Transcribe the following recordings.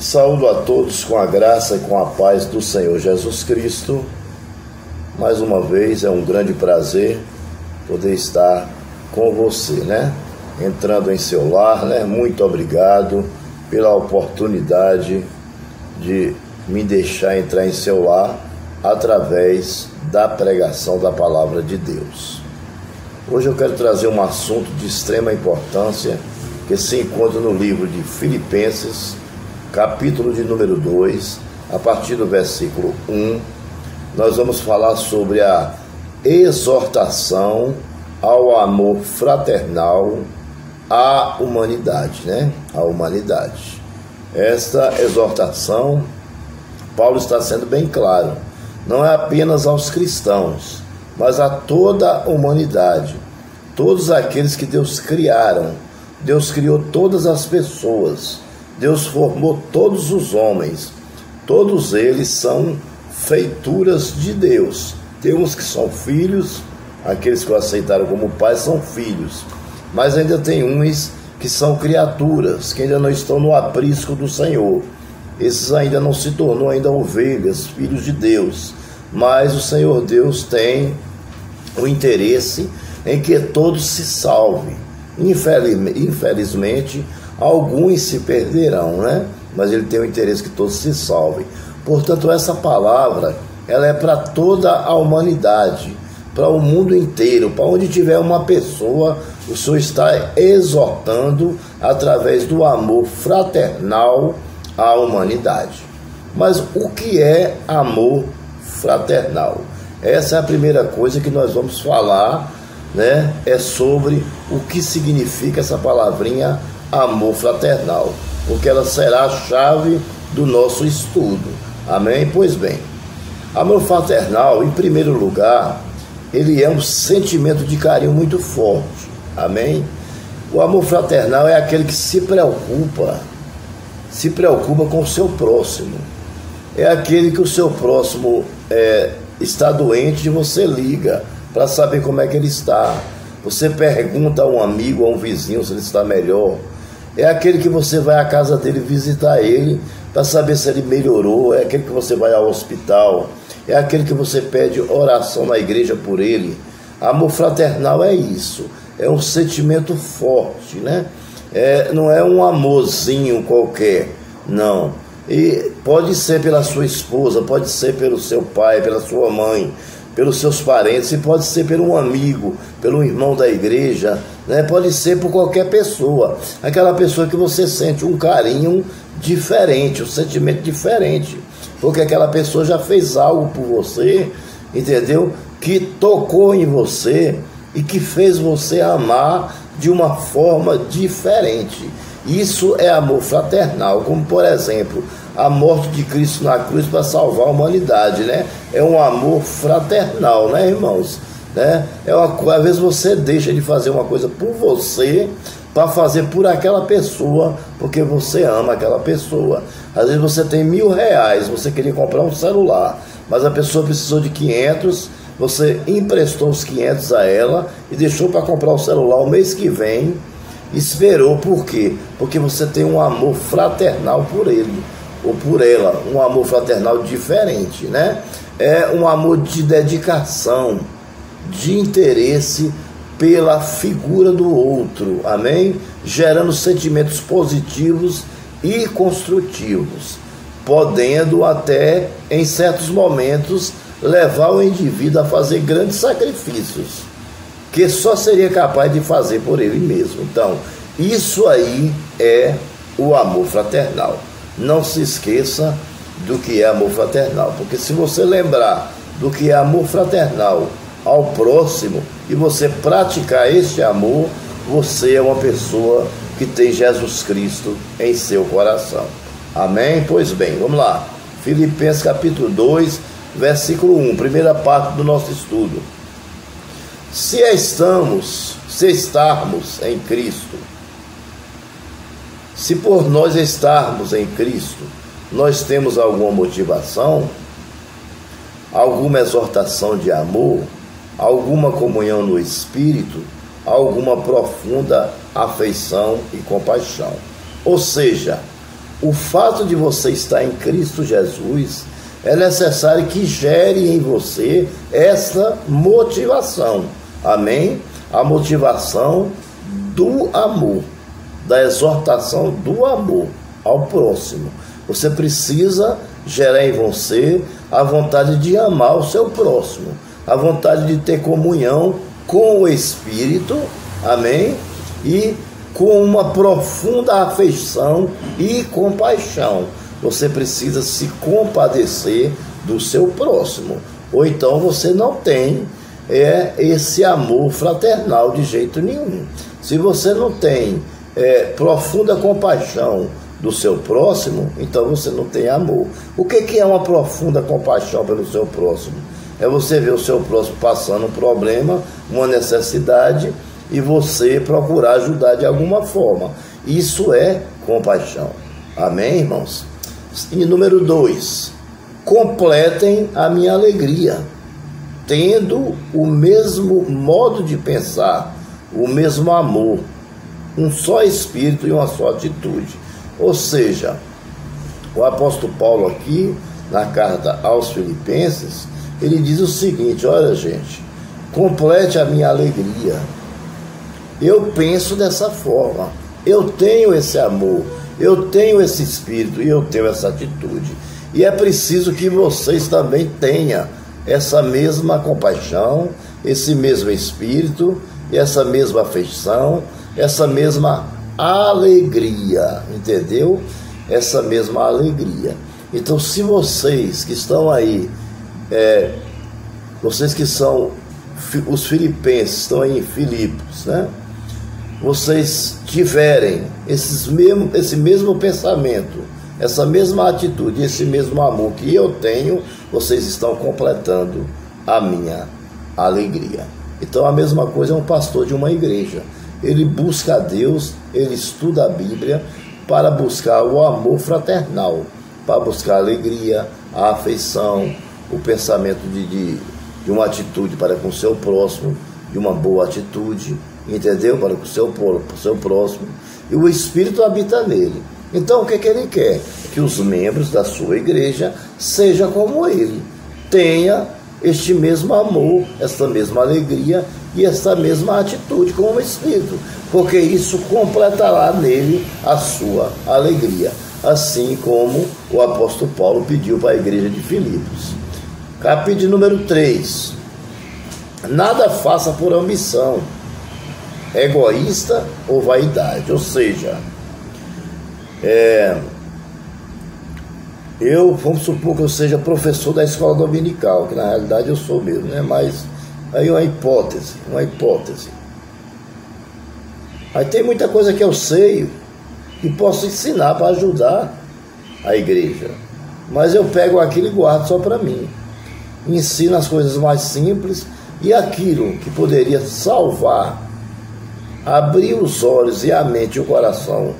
Saúdo a todos com a graça e com a paz do Senhor Jesus Cristo. Mais uma vez é um grande prazer poder estar com você, Entrando em seu lar, Muito obrigado pela oportunidade de me deixar entrar em seu lar através da pregação da palavra de Deus. Hoje eu quero trazer um assunto de extrema importância que se encontra no livro de Filipenses, capítulo de número 2, a partir do versículo 1, nós vamos falar sobre a exortação ao amor fraternal à humanidade, A humanidade. Esta exortação, Paulo está sendo bem claro, não é apenas aos cristãos, mas a toda a humanidade, todos aqueles que Deus criaram. Deus criou todas as pessoas, Deus formou todos os homens, todos eles são feituras de Deus. Tem uns que são filhos, aqueles que o aceitaram como pai são filhos, mas ainda tem uns que são criaturas, que ainda não estão no aprisco do Senhor. Esses ainda não se tornou ainda ovelhas, filhos de Deus, mas o Senhor Deus tem o interesse em que todos se salvem. Infelizmente, alguns se perderão, Mas ele tem o interesse que todos se salvem. Portanto, essa palavra, ela é para toda a humanidade, para o mundo inteiro, para onde tiver uma pessoa, o Senhor está exortando através do amor fraternal à humanidade. Mas o que é amor fraternal? Essa é a primeira coisa que nós vamos falar, É sobre o que significa essa palavrinha amor fraternal, porque ela será a chave do nosso estudo. Amém? Pois bem, amor fraternal, em primeiro lugar, ele é um sentimento de carinho muito forte. Amém? O amor fraternal é aquele que se preocupa com o seu próximo. É aquele que o seu próximo está doente e você liga para saber como é que ele está. Você pergunta a um amigo, a um vizinho se ele está melhor. É aquele que você vai à casa dele visitar ele para saber se ele melhorou. É aquele que você vai ao hospital. É aquele que você pede oração na igreja por ele. Amor fraternal é isso. É um sentimento forte, não é um amorzinho qualquer, não. E pode ser pela sua esposa, pode ser pelo seu pai, pela sua mãe, pelos seus parentes, e pode ser por um amigo, pelo irmão da igreja, Pode ser por qualquer pessoa, aquela pessoa que você sente um carinho diferente, um sentimento diferente, porque aquela pessoa já fez algo por você, entendeu? Que tocou em você e que fez você amar de uma forma diferente. Isso é amor fraternal, como por exemplo, a morte de Cristo na cruz para salvar a humanidade, É um amor fraternal, irmãos? Às vezes você deixa de fazer uma coisa por você para fazer por aquela pessoa, porque você ama aquela pessoa. Às vezes você tem R$1.000, você queria comprar um celular, mas a pessoa precisou de 500, você emprestou os 500 a ela e deixou para comprar o celular o mês que vem. Esperou, por quê? Porque você tem um amor fraternal por ele ou por ela, um amor fraternal diferente, É um amor de dedicação, de interesse pela figura do outro, amém? Gerando sentimentos positivos e construtivos, podendo até, em certos momentos, levar o indivíduo a fazer grandes sacrifícios, que só seria capaz de fazer por ele mesmo. Então, isso aí é o amor fraternal. Não se esqueça do que é amor fraternal, porque se você lembrar do que é amor fraternal ao próximo e você praticar este amor, você é uma pessoa que tem Jesus Cristo em seu coração. Amém? Pois bem, vamos lá. Filipenses capítulo 2, versículo 1, primeira parte do nosso estudo. Se estarmos em Cristo, se por nós estarmos em Cristo, nós temos alguma motivação, alguma exortação de amor, alguma comunhão no Espírito, alguma profunda afeição e compaixão. Ou seja, o fato de você estar em Cristo Jesus, é necessário que gere em você essa motivação. Amém? A motivação do amor, da exortação do amor ao próximo. Você precisa gerar em você a vontade de amar o seu próximo, a vontade de ter comunhão com o Espírito, amém? E com uma profunda afeição e compaixão. Você precisa se compadecer do seu próximo, ou então você não tem esse amor fraternal de jeito nenhum. Se você não tem profunda compaixão do seu próximo, então você não tem amor. O que é uma profunda compaixão pelo seu próximo? É você ver o seu próximo passando um problema, uma necessidade, e você procurar ajudar de alguma forma. Isso é compaixão. Amém, irmãos? E número 2, completem a minha alegria, tendo o mesmo modo de pensar, o mesmo amor, um só espírito e uma só atitude. Ou seja, o apóstolo Paulo aqui, na carta aos Filipenses, ele diz o seguinte: olha, gente, complete a minha alegria. Eu penso dessa forma, eu tenho esse amor, eu tenho esse espírito e eu tenho essa atitude. E é preciso que vocês também tenham essa mesma compaixão, esse mesmo espírito, essa mesma afeição, essa mesma alegria, entendeu? Essa mesma alegria. Então, se vocês que estão aí, vocês que são os filipenses, estão aí em Filipos, né? Vocês tiverem esse mesmo pensamento, essa mesma atitude, esse mesmo amor que eu tenho, vocês estão completando a minha alegria. Então a mesma coisa é um pastor de uma igreja. Ele busca a Deus, ele estuda a Bíblia para buscar o amor fraternal, para buscar a alegria, a afeição, o pensamento de uma atitude para com o seu próximo, de uma boa atitude, entendeu? Para com o seu próximo. E o Espírito habita nele. Então o que ele quer? Que os membros da sua igreja sejam como ele, tenha este mesmo amor, esta mesma alegria e esta mesma atitude com o Espírito, porque isso completará nele a sua alegria, assim como o apóstolo Paulo pediu para a igreja de Filipos. Capítulo número 3. Nada faça por ambição egoísta ou vaidade. Ou seja, vamos supor que eu seja professor da escola dominical, que na realidade eu sou mesmo, né? Mas aí uma hipótese. Aí tem muita coisa que eu sei e posso ensinar para ajudar a igreja, mas eu pego aquilo e guardo só para mim. Ensino as coisas mais simples, e aquilo que poderia salvar, abrir os olhos e a mente e o coração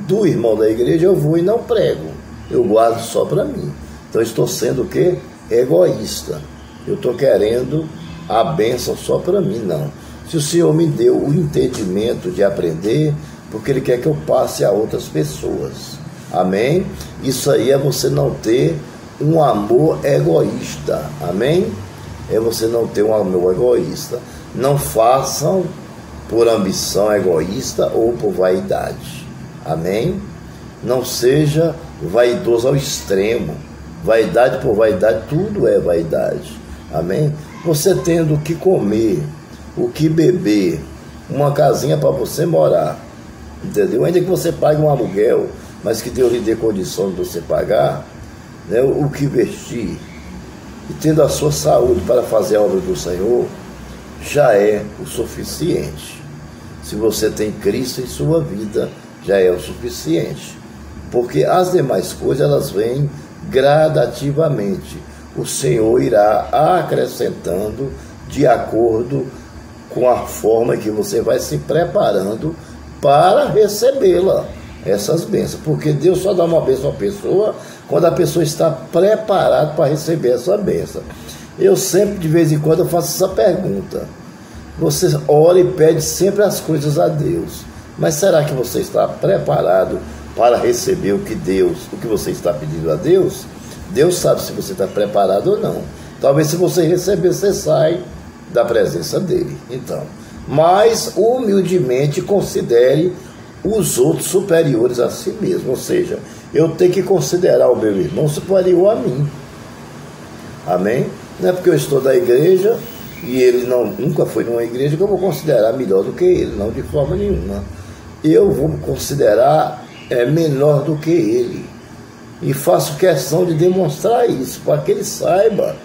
do irmão da igreja, eu vou e não prego, eu guardo só para mim. Então estou sendo o quê? Egoísta. Eu estou querendo a bênção só para mim, não. Se o Senhor me deu o entendimento de aprender, porque Ele quer que eu passe a outras pessoas. Amém? Isso aí é você não ter um amor egoísta. Amém? É você não ter um amor egoísta. Não façam por ambição egoísta ou por vaidade. Amém? Não seja vaidoso ao extremo. Vaidade por vaidade, tudo é vaidade. Amém? Você tendo o que comer, o que beber, uma casinha para você morar, entendeu? Ainda que você pague um aluguel, mas que Deus lhe dê condições de você pagar, né, o que vestir, e tendo a sua saúde para fazer a obra do Senhor, já é o suficiente. Se você tem Cristo em sua vida, já é o suficiente, porque as demais coisas elas vêm gradativamente. O Senhor irá acrescentando de acordo com a forma que você vai se preparando para recebê-la, essas bênçãos, porque Deus só dá uma bênção à pessoa quando a pessoa está preparada para receber essa bênção. Eu sempre, de vez em quando, eu faço essa pergunta. Você ora e pede sempre as coisas a Deus, mas será que você está preparado para receber o que você está pedindo a Deus, Deus sabe se você está preparado ou não. Talvez se você receber, você sai da presença dele. Então, mas humildemente considere os outros superiores a si mesmo. Ou seja, eu tenho que considerar o meu irmão superior a mim. Amém? Não é porque eu estou da igreja e ele nunca foi numa igreja que eu vou considerar melhor do que ele, não, de forma nenhuma. Eu vou considerar menor do que ele. E faço questão de demonstrar isso, para que ele saiba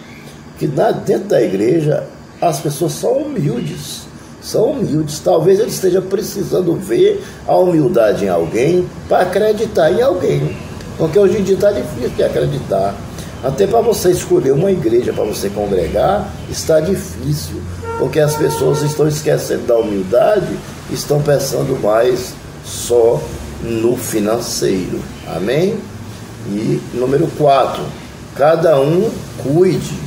que dentro da igreja as pessoas são humildes. São humildes. Talvez ele esteja precisando ver a humildade em alguém para acreditar em alguém. Porque hoje em dia está difícil de acreditar. Até para você escolher uma igreja para você congregar, está difícil. Porque as pessoas estão esquecendo da humildade, estão pensando mais só no financeiro. Amém? E número 4, cada um cuide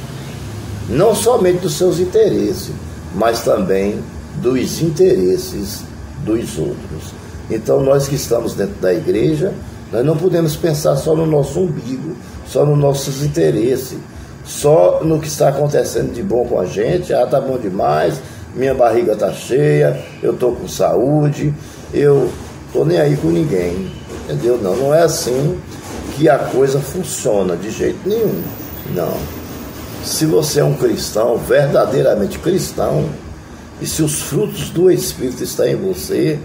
não somente dos seus interesses, mas também dos interesses dos outros. Então nós que estamos dentro da igreja, nós não podemos pensar só no nosso umbigo, só nos nossos interesses, só no que está acontecendo de bom com a gente. Ah, tá bom demais, minha barriga tá cheia, eu tô com saúde, eu tô nem aí com ninguém, entendeu? Não é assim que a coisa funciona, de jeito nenhum. Não. Se você é um cristão, verdadeiramente cristão, e se os frutos do Espírito estão em você,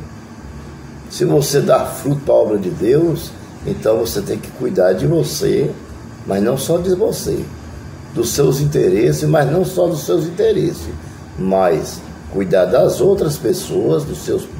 se você dá fruto para a obra de Deus, então você tem que cuidar de você, mas não só de você, dos seus interesses, mas não só dos seus interesses, mas cuidar das outras pessoas, do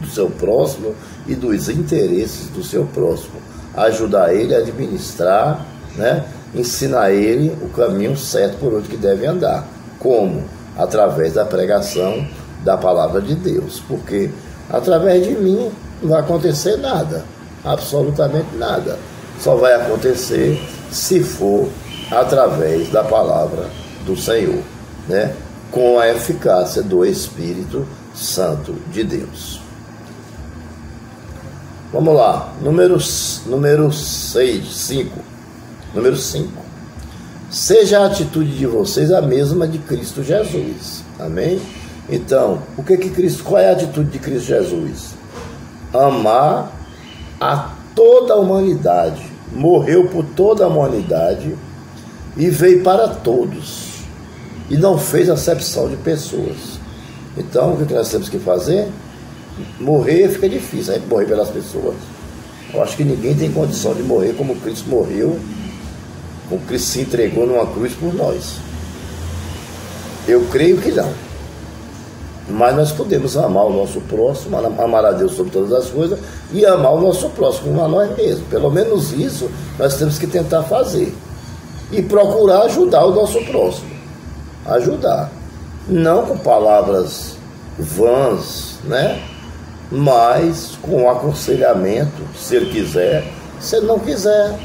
seu próximo e dos interesses do seu próximo. Ajudar ele a administrar, né? Ensinar ele o caminho certo por onde que deve andar. Como? Através da pregação da palavra de Deus. Porque através de mim não vai acontecer nada, absolutamente nada. Só vai acontecer se for através da palavra do Senhor, né? Com a eficácia do Espírito Santo de Deus. Vamos lá, número 5. Seja a atitude de vocês a mesma de Cristo Jesus. Amém? Então, qual é a atitude de Cristo Jesus? Amar a toda a humanidade. Morreu por toda a humanidade e veio para todos. E não fez acepção de pessoas. Então, o que nós temos que fazer? Morrer fica difícil, a gente morrer pelas pessoas. Eu acho que ninguém tem condição de morrer como Cristo morreu, como Cristo se entregou numa cruz por nós. Eu creio que não. Mas nós podemos amar o nosso próximo, amar a Deus sobre todas as coisas e amar o nosso próximo como a nós mesmos. Pelo menos isso nós temos que tentar fazer. E procurar ajudar o nosso próximo. Ajudar. Não com palavras vãs, né? Mas com aconselhamento, se ele quiser. Se ele não quiser,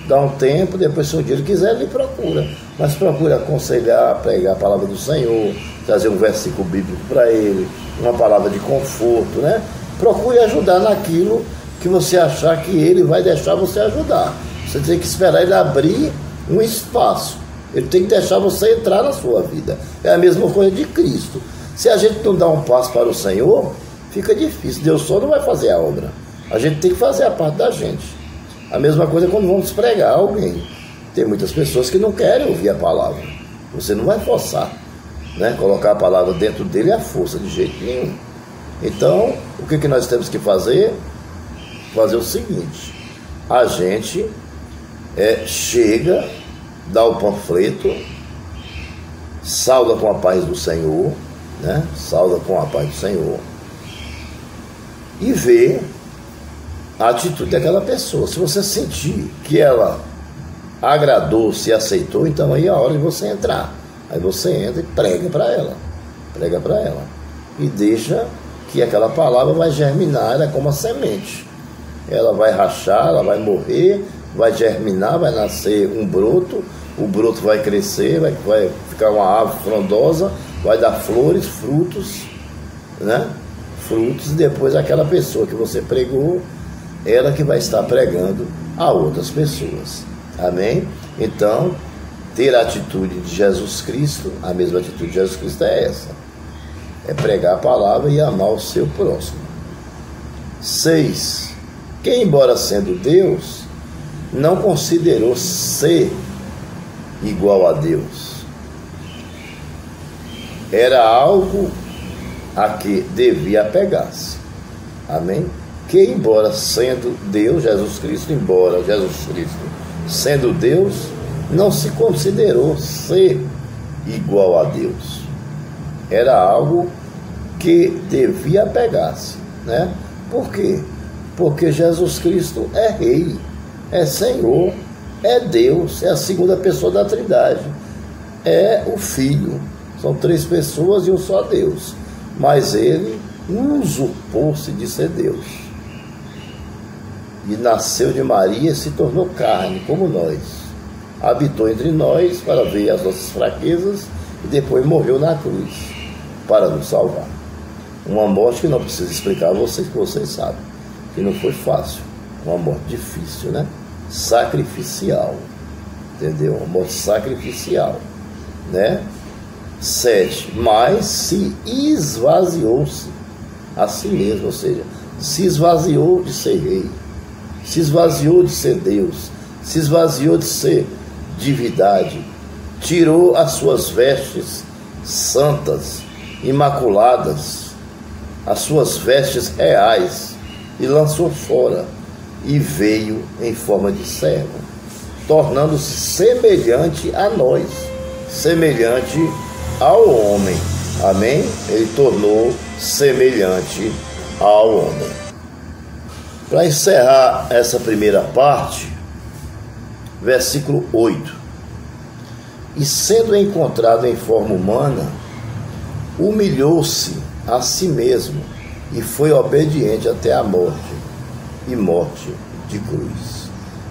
dá um tempo, depois se um dia ele quiser, ele procura. Mas procura aconselhar, pregar a palavra do Senhor, trazer um versículo bíblico para ele, uma palavra de conforto, né? Procure ajudar naquilo que você achar que ele vai deixar você ajudar. Você tem que esperar ele abrir um espaço. Ele tem que deixar você entrar na sua vida. É a mesma coisa de Cristo. Se a gente não dá um passo para o Senhor, fica difícil. Deus só não vai fazer a obra. A gente tem que fazer a parte da gente. A mesma coisa quando vamos pregar a alguém. Tem muitas pessoas que não querem ouvir a palavra. Você não vai forçar, né? Colocar a palavra dentro dele é a força, de jeito nenhum. Então, o que nós temos que fazer? Fazer o seguinte: a gente chega, dá o panfleto, sauda com a paz do Senhor, né? Sauda com a paz do Senhor e vê a atitude daquela pessoa. Se você sentir que ela agradou, se aceitou, então aí é a hora de você entrar. Aí você entra e prega para ela. Prega para ela. E deixa que aquela palavra vai germinar, ela é como a semente. Ela vai rachar, ela vai morrer, vai germinar, vai nascer um broto, o broto vai crescer, vai ficar uma árvore frondosa, vai dar flores, frutos, né? Frutos, e depois aquela pessoa que você pregou ela que vai estar pregando a outras pessoas. Amém? Então, ter a atitude de Jesus Cristo, a mesma atitude de Jesus Cristo é essa: é pregar a palavra e amar o seu próximo. 6. Que, embora sendo Deus, não considerou ser igual a Deus. Era algo a que devia apegar-se. Amém? Que, embora sendo Deus, Jesus Cristo sendo Deus, não se considerou ser igual a Deus. Era algo que devia apegar-se, né? Por quê? Porque Jesus Cristo é Rei, é Senhor, é Deus, é a segunda pessoa da Trindade, é o Filho. São 3 pessoas e um só Deus. Mas ele usurpou-se de ser Deus. E nasceu de Maria e se tornou carne, como nós. Habitou entre nós para ver as nossas fraquezas e depois morreu na cruz para nos salvar. Uma morte que não precisa explicar a vocês, que vocês sabem, que não foi fácil. Uma morte difícil, né? Sacrificial. Entendeu? Uma morte sacrificial, né? 7. Mas se esvaziou-se a si mesmo, ou seja, se esvaziou de ser rei, se esvaziou de ser Deus, se esvaziou de ser divindade, tirou as suas vestes santas, imaculadas, as suas vestes reais, e lançou fora, e veio em forma de servo, tornando-se semelhante a nós, semelhante ao homem. Amém? Ele tornou semelhante ao homem. Para encerrar essa primeira parte, versículo 8. E sendo encontrado em forma humana, humilhou-se a si mesmo e foi obediente até a morte, e morte de cruz.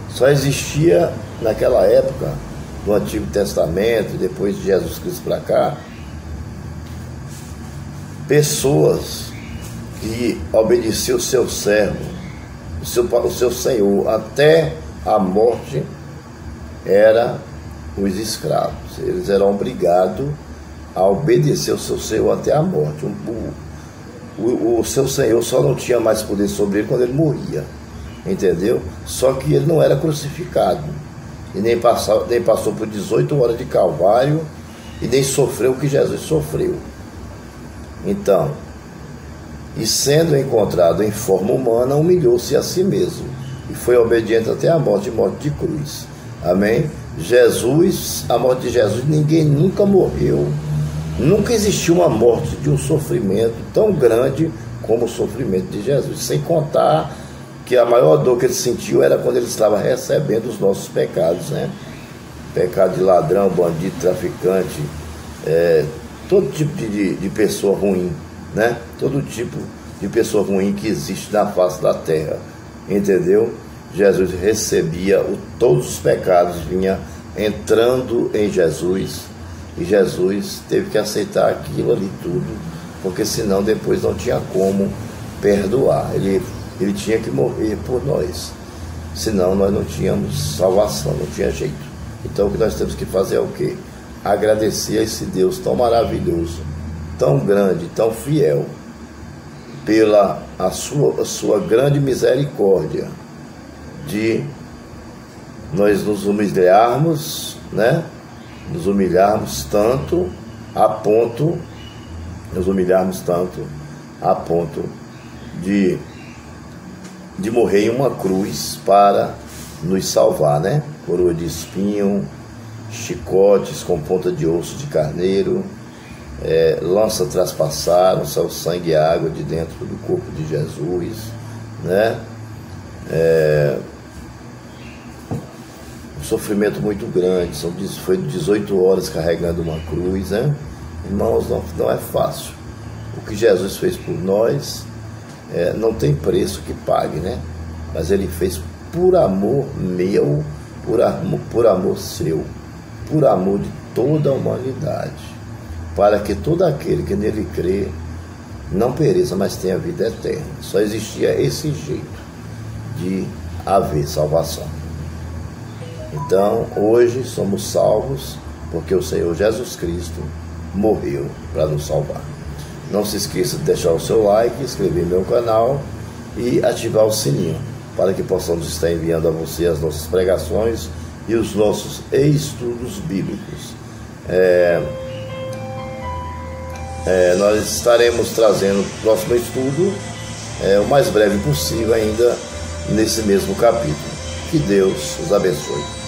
Só existia naquela época do Antigo Testamento, depois de Jesus Cristo para cá, pessoas que obedeciam o seu servo, o seu Senhor, até a morte, eram os escravos. Eles eram obrigados a obedecer o seu Senhor até a morte. O seu Senhor só não tinha mais poder sobre ele quando ele morria, entendeu? Só que ele não era crucificado, e nem passou por 18 horas de Calvário, e nem sofreu o que Jesus sofreu. Então, e sendo encontrado em forma humana, humilhou-se a si mesmo, e foi obediente até a morte de cruz. Amém? Jesus, a morte de Jesus, ninguém nunca morreu, nunca existiu uma morte de um sofrimento tão grande como o sofrimento de Jesus, sem contar que a maior dor que ele sentiu era quando ele estava recebendo os nossos pecados, né? Pecado de ladrão, bandido, traficante, todo tipo de pessoa ruim, né? Todo tipo de pessoa ruim que existe na face da terra, entendeu? Jesus recebia todos os pecados, vinha entrando em Jesus, e Jesus teve que aceitar aquilo ali tudo, porque senão depois não tinha como perdoar. Ele tinha que morrer por nós, senão nós não tínhamos salvação, não tinha jeito. Então o que nós temos que fazer é o quê? Agradecer a esse Deus tão maravilhoso, tão grande, tão fiel, pela a sua grande misericórdia, de nós nos humilharmos, né? Nos humilharmos tanto a ponto de morrer em uma cruz para nos salvar, né? Coroa de espinho, chicotes com ponta de osso de carneiro, lança traspassaram, saiu sangue e água de dentro do corpo de Jesus, né? Um sofrimento muito grande, foi 18 horas carregando uma cruz, né? Irmãos, não é fácil. O que Jesus fez por nós não tem preço que pague, né? Mas ele fez por amor meu, por amor seu, por amor de toda a humanidade, para que todo aquele que nele crê não pereça, mas tenha vida eterna. Só existia esse jeito. de haver salvação. Então, hoje somos salvos porque o Senhor Jesus Cristo morreu para nos salvar. Não se esqueça de deixar o seu like, inscrever no meu canal e ativar o sininho para que possamos estar enviando a você as nossas pregações e os nossos estudos bíblicos. Nós estaremos trazendo o próximo estudo o mais breve possível ainda nesse mesmo capítulo. Que Deus os abençoe.